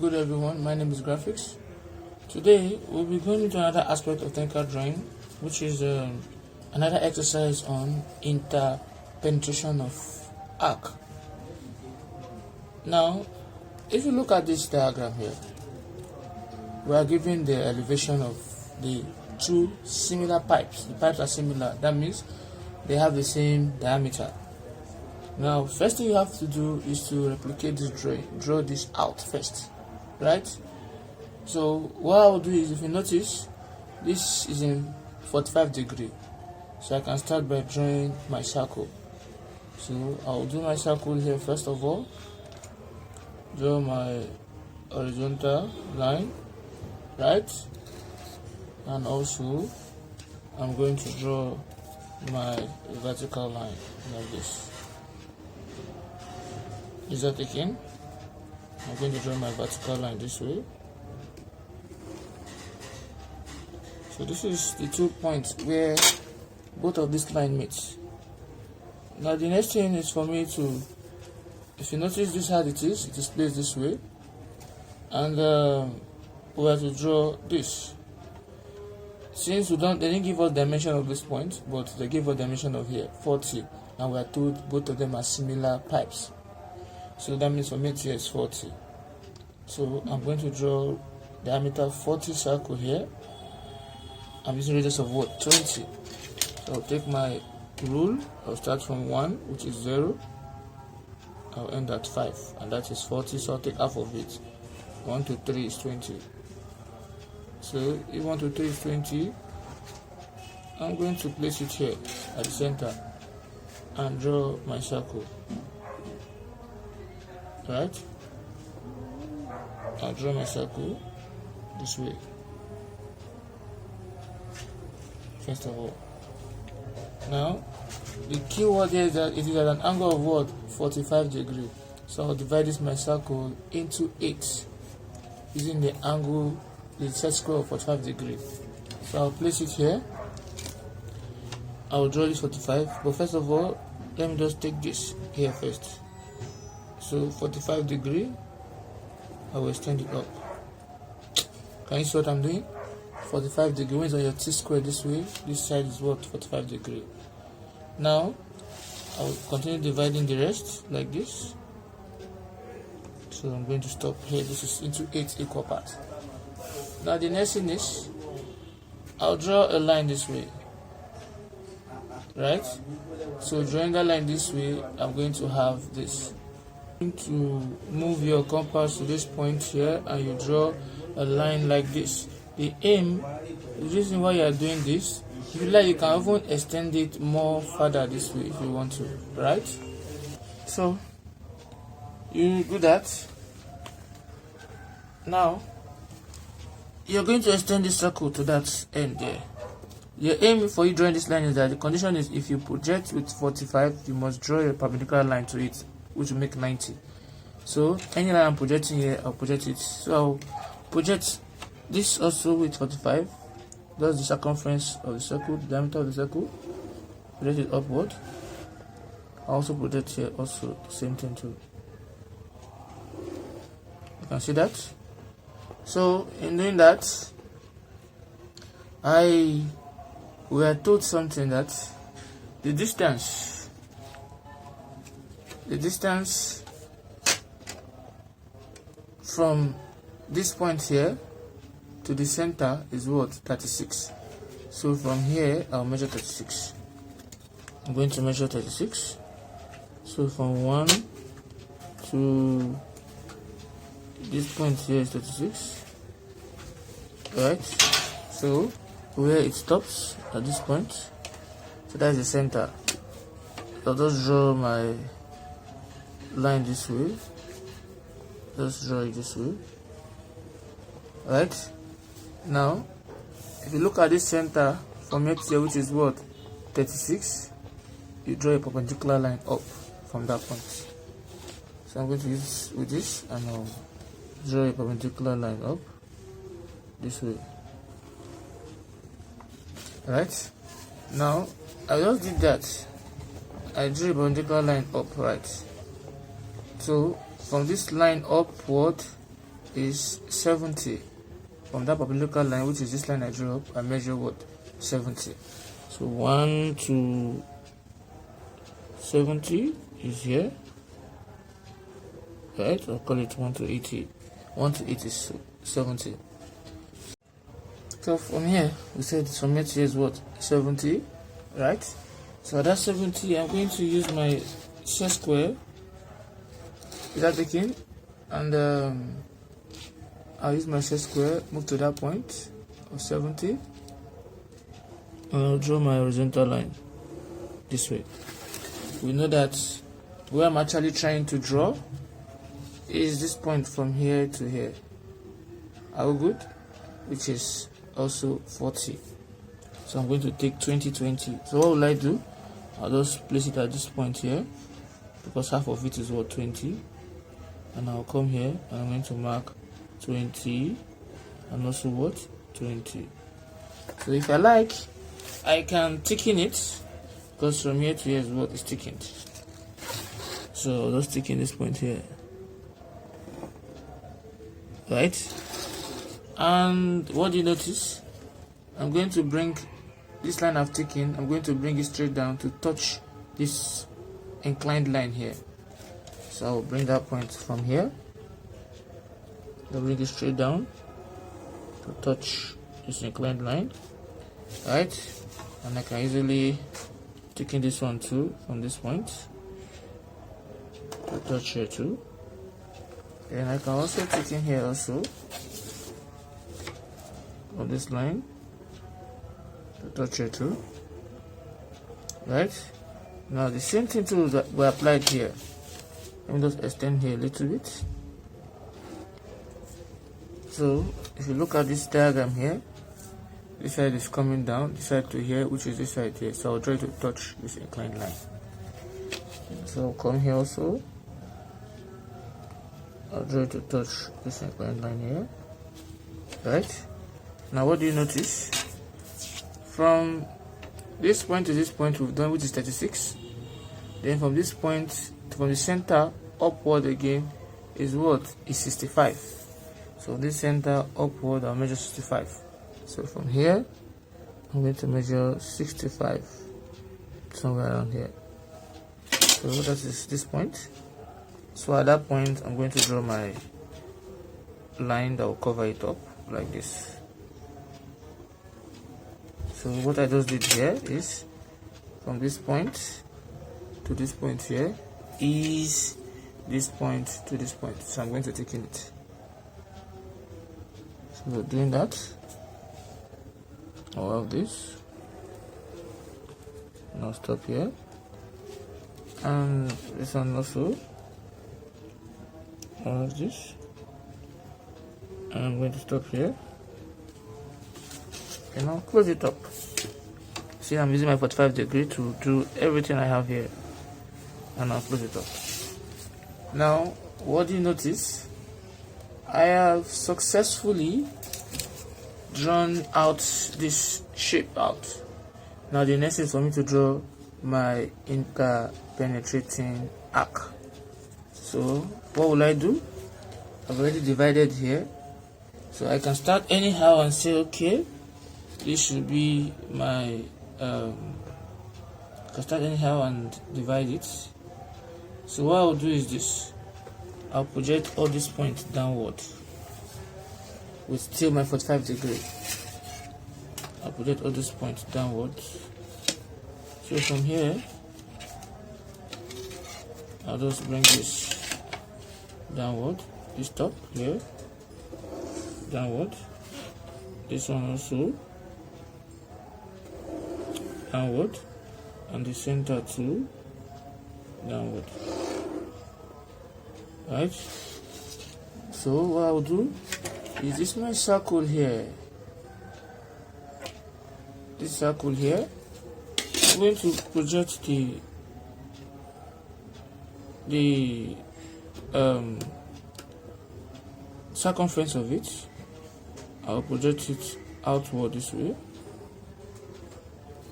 Good everyone, my name is Graphics. Today we'll be going into another aspect of technical drawing, which is another exercise on interpenetration of arc. Now, if you look at this diagram here, we are given the elevation of the two similar pipes. The pipes are similar, that means they have the same diameter. Now, first thing you have to do is to replicate this drawing, draw this out first, right? So what I will do is, if you notice, this is in 45 degree, so I can start by drawing my circle. So I will do my circle here first of all, draw my horizontal line, right? And also I'm going to draw my vertical line like this. Is that taken? I'm going to draw my vertical line this way. So this is the 2 points where both of these lines meet. Now the next thing is for me to, if you notice this how it is placed this way, and we have to draw this. Since they didn't give us dimension of this point, but they gave us dimension of here 40, and we are told both of them are similar pipes. So that means for me here is 40. So I'm going to draw diameter 40 circle here. I'm using radius of what? 20. So I'll take my rule. I'll start from 1, which is 0. I'll end at 5, and that is 40. So I'll take half of it. 1 to 3 is 20. So if 1 to 3 is 20, I'm going to place it here at the center and draw my circle. Right? I'll draw my circle this way. First of all. Now, the key word here is that it is at an angle of what? 45 degrees. So I'll divide this my circle into 8 using the angle, the set square of 45 degrees. So I'll place it here. I'll draw this 45, but first of all, let me just take this here first. So 45 degrees, I will extend it up. Can you see what I'm doing? 45 degrees on your t-square this way. This side is what? 45 degrees. Now, I will continue dividing the rest like this. So I'm going to stop here. This is into 8 equal parts. Now the next thing is, I'll draw a line this way. Right? So drawing a line this way, I'm going to have this. To move your compass to this point here, and you draw a line like this. The aim, the reason why you are doing this, if you like, you can even extend it more further this way if you want to, right? So you do that. Now you're going to extend this circle to that end there. Your aim for you drawing this line is that the condition is, if you project with 45, you must draw a perpendicular line to it, which will make 90. So any line I'm projecting here, I'll project it. So I'll project this also with 45. That's the circumference of the circle, the diameter of the circle. Project it upward. I also project here also the same thing too. You can see that. So in doing that, we are told something that the distance from this point here to the center is what? 36. So from here I'll measure 36. I'm going to measure 36. So from 1 to this point here is 36. Right? So where it stops at this point, so that's the center. I'll just draw my line this way. Just draw it this way. Right? Now, if you look at this center from here to here, which is what? 36, you draw a perpendicular line up from that point. So I'm going to use with this, and I'll draw a perpendicular line up this way. Right? Now, I just did that. I drew a perpendicular line up, right? So from this line upward, is 70. From that perpendicular line, which is this line I drew up, I measure what? 70. So 1 to 70 is here, right? I'll call it 1 to 80. 1 to 80 is 70. So from here, we said from here to here is what? 70, right? So that's 70. I'm going to use my set square. Is that taken? And I'll use my set square, move to that point of 70, and I'll draw my horizontal line this way. We know that where I'm actually trying to draw is this point from here to here. Are we good? Which is also 40. So I'm going to take 20, 20. So what will I do? I'll just place it at this point here, because half of it is what? 20. And I'll come here and I'm going to mark 20 and also what? 20. So if I like, I can thicken it, because from here to here is what is thickened. So I'll just thicken this point here, right? And what do you notice? I'm going to bring this line I've taken, I'm going to bring it straight down to touch this inclined line here. So I'll bring that point from here, I'll bring it straight down to touch this inclined line, right? And I can easily take in this one too, from this point to touch here too. And I can also take in here also on this line to touch here too, right? Now the same thing too that we applied here. Let me just extend here a little bit. So if you look at this diagram here, this side is coming down, this side to here, which is this side here. So I'll try to touch this inclined line. So I'll come here also, I'll try to touch this inclined line here, right? Now what do you notice? From this point to this point we've done, which is 36. Then from this point, from the center upward again, is what? Is 65. So this center upward, I'll measure 65. So from here, I'm going to measure 65, somewhere around here. So that is this point. So at that point, I'm going to draw my line that will cover it up like this. So what I just did here is from this point to this point here is this point to this point. So I'm going to take in it. So doing that, I'll have this. And I'll stop here. And this one also. I'll have this. And I'm going to stop here. And I'll close it up. See, I'm using my 45 degree to do everything I have here. And I'll close it up. Now, what do you notice? I have successfully drawn out this shape out. Now the next is for me to draw my interpenetrating arc. So what will I do? I've already divided here. So I can start anyhow and say, okay, this should be my I can start anyhow and divide it. So what I'll do is this. I'll project all these points downward with still my 45 degree. I'll project all these points downward. So from here, I'll just bring this downward, this top here, downward, this one also, downward, and the center too, downward. Right? So what I'll do is this my circle here. This circle here, I'm going to project the circumference of it. I'll project it outward this way.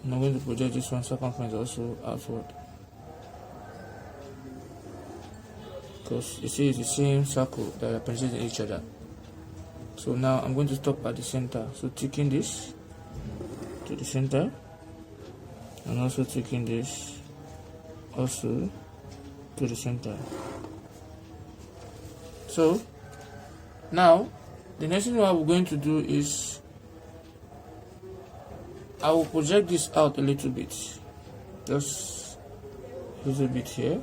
And I'm going to project this one circumference also outward. Because you see it's the same circle that are penetrating each other. So now I'm going to stop at the center. So taking this to the center, and also taking this also to the center. So now the next thing what we're going to do is I will project this out a little bit, just a little bit here.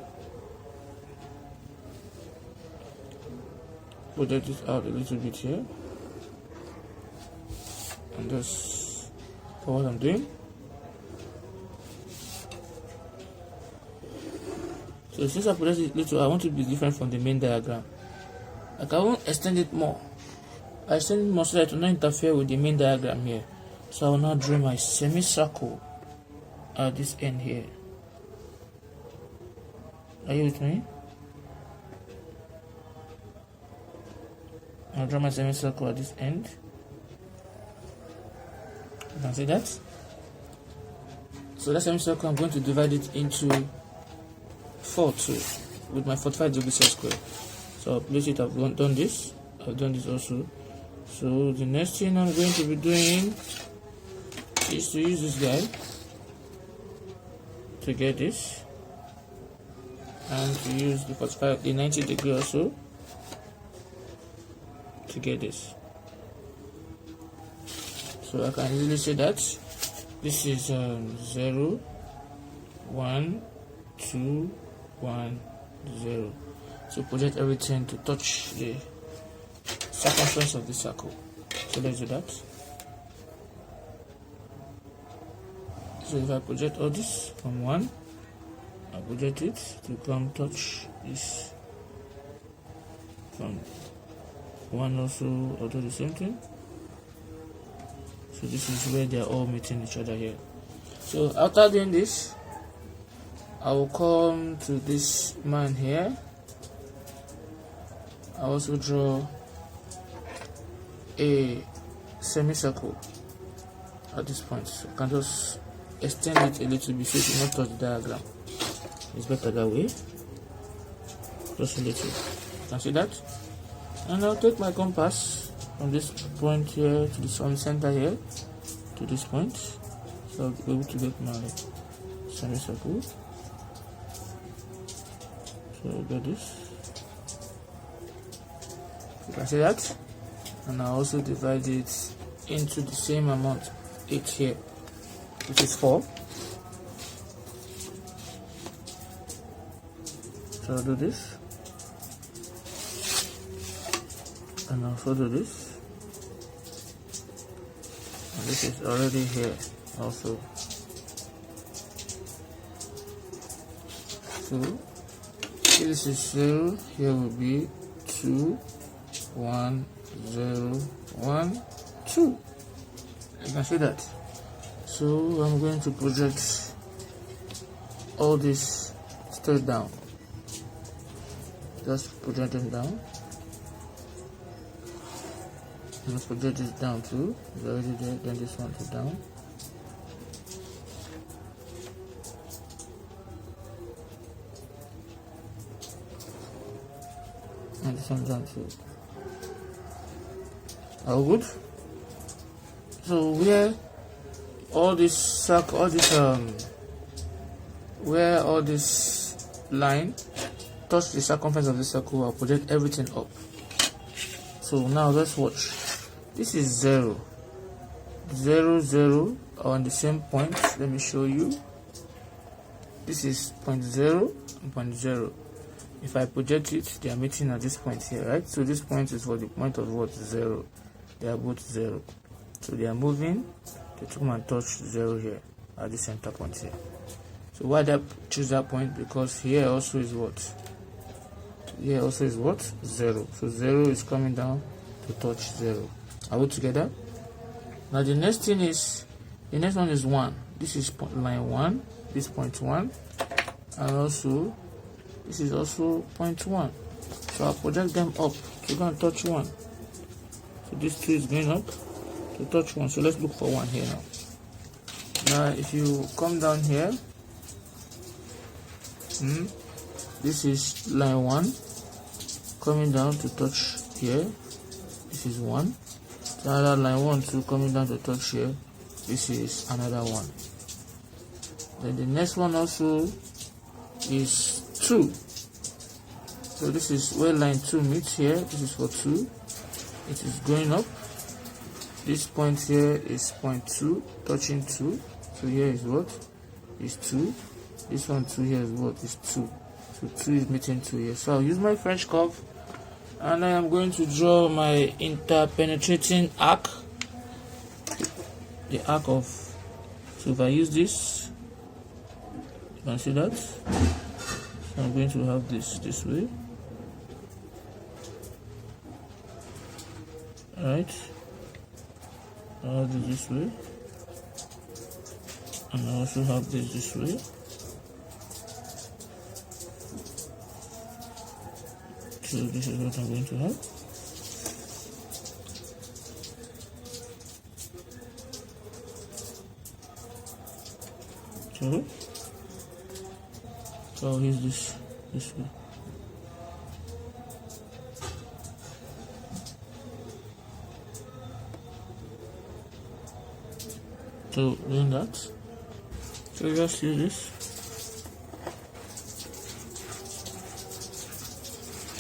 Project this out a little bit here, and that's what I'm doing. So since I project it little, I want it to be different from the main diagram. Like I won't extend it more. I extend it more so that it will not interfere with the main diagram here. So I will now draw my semicircle at this end here. Are you with me? I'll draw my semicircle at this end. You can see that. So that semicircle, I'm going to divide it into 4 too, with my 45 degree set square. So I'll place it. I've done this. I've done this also. So the next thing I'm going to be doing is to use this guy to get this, and to use the 90 degree also to get this. So I can easily say that this is 0, 1, 2, 1, 0. So project everything to touch the circumference of the circle. So let's do that. So if I project all this from 1, I project it to come touch this from 1 also, I'll do the same thing. So this is where they are all meeting each other here. So after doing this, I will come to this man here. I also draw a semicircle at this point. So I can just extend it a little bit so it will not touch the diagram. It's better that way. Just a little. You can see that? And I'll take my compass from this point here to this one center here to this point. So I'll be able to get my semicircle. So I'll get this. You can see that? And I also divide it into the same amount, 8 here, which is 4. So I'll do this. And also do this. And this is already here also. So if this is 0, here will be 2, 1, 0, 1, 2. You can see that. So I'm going to project all this straight down. Just project them down. Let's project this down too. It's already there. Then this one to down. And this one down too. All good. So where all this circle, where all this line touch the circumference of the circle, I'll project everything up. So now let's watch. This is 0, 0, 0 are on the same point. Let me show you. This is point 0 and point 0. If I project it, they are meeting at this point here, right? So this point is for the point of what? 0. They are both 0. So they are moving to come and touch 0 here at the center point here. So why did I choose that point? Because here also is what? Here also is what? 0. So 0 is coming down to touch 0. Are we together? Now the next thing is, the next one is 1. This is line 1, this point 1, and also this is also point 1. So I'll project them up to go and touch 1. So this 2 is going up to touch 1. So let's look for 1 here now. Now if you come down here, this is line 1 coming down to touch here. This is 1. another line 1 2 coming down to touch here. This is another one. Then the next one also is 2. So this is where line 2 meets here. This is for 2. It is going up. This point here is point 2, touching 2. So here is what? Is 2. This one 2 here is what? Is 2. So 2 is meeting 2 here. So I'll use my French curve, and I am going to draw my interpenetrating arc. The arc of, so if I use this, you can see that. So I'm going to have this way. Alright. I'll have this way. And I also have this way. So this is what I'm going to have. So I'll use this way. So doing that, so just use this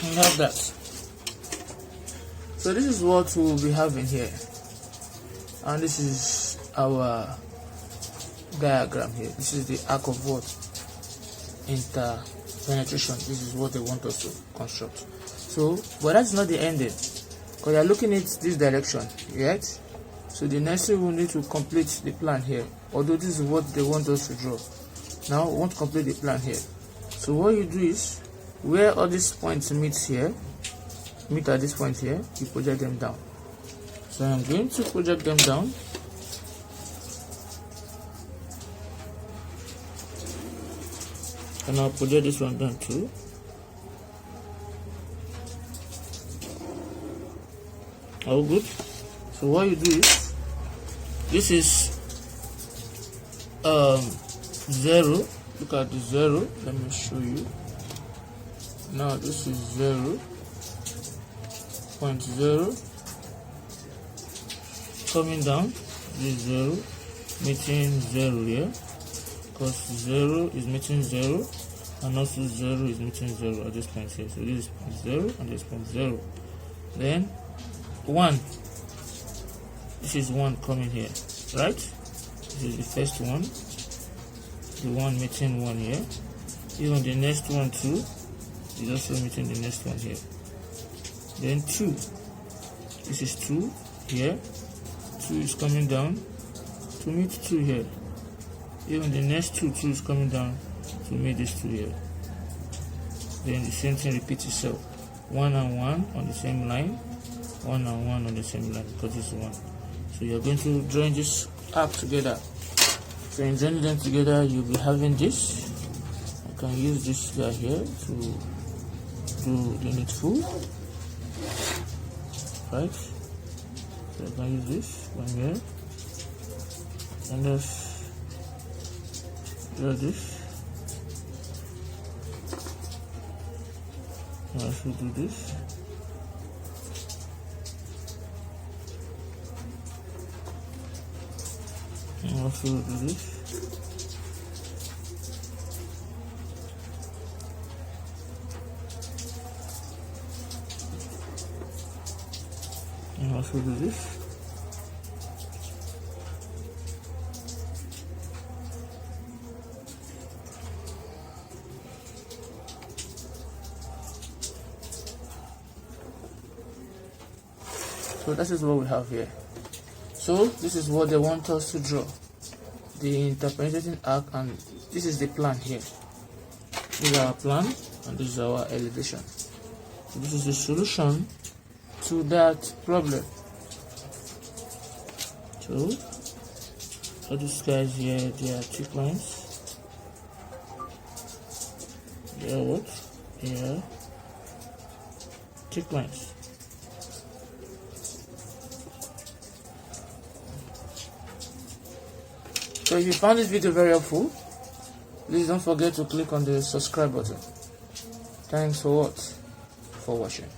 and have that. So this is what we'll be having here, and this is our diagram here. This is the arc of what? Interpenetration. This is what they want us to construct. So, but that's not the ending, because you're looking at this direction, right? So the next thing we need to complete the plan here, although this is what they want us to draw. Now we want to complete the plan here. So what you do is, where all these points meet at this point here, you project them down. So I'm going to project them down. And I'll project this one down too. All good. So what you do is, this is 0. Look at the 0. Let me show you. Now this is 0.0 coming down. This is 0 meeting 0 here, because 0 is meeting 0, and also 0 is meeting 0 at this point here. So this is point 0 and this point 0. Then 1. This is 1 coming here, right? This is the first one. The one meeting 1 here. Even the next one too is also meeting the next one here. Then 2. This is 2 here. 2 is coming down to meet 2 here. Even the next 2 is coming down to meet this 2 here. Then the same thing repeats itself. 1 and 1 on the same line. 1 and 1 on the same line, because it's 1. So you're going to join this arc together. So in joining them together, you'll be having this. I can use this guy here to do the needful, right? So I can use this one here, and just draw this. I should do this. And also do this. And also do this. So this is what we have here. So this is what they want us to draw, the interpenetrating arc, and this is the plan here. This is our plan, and this is our elevation. So this is the solution to that problem. So all these guys here, they are thick lines. They are what? They are thick lines. So if you found this video very helpful, please don't forget to click on the subscribe button. Thanks for watching.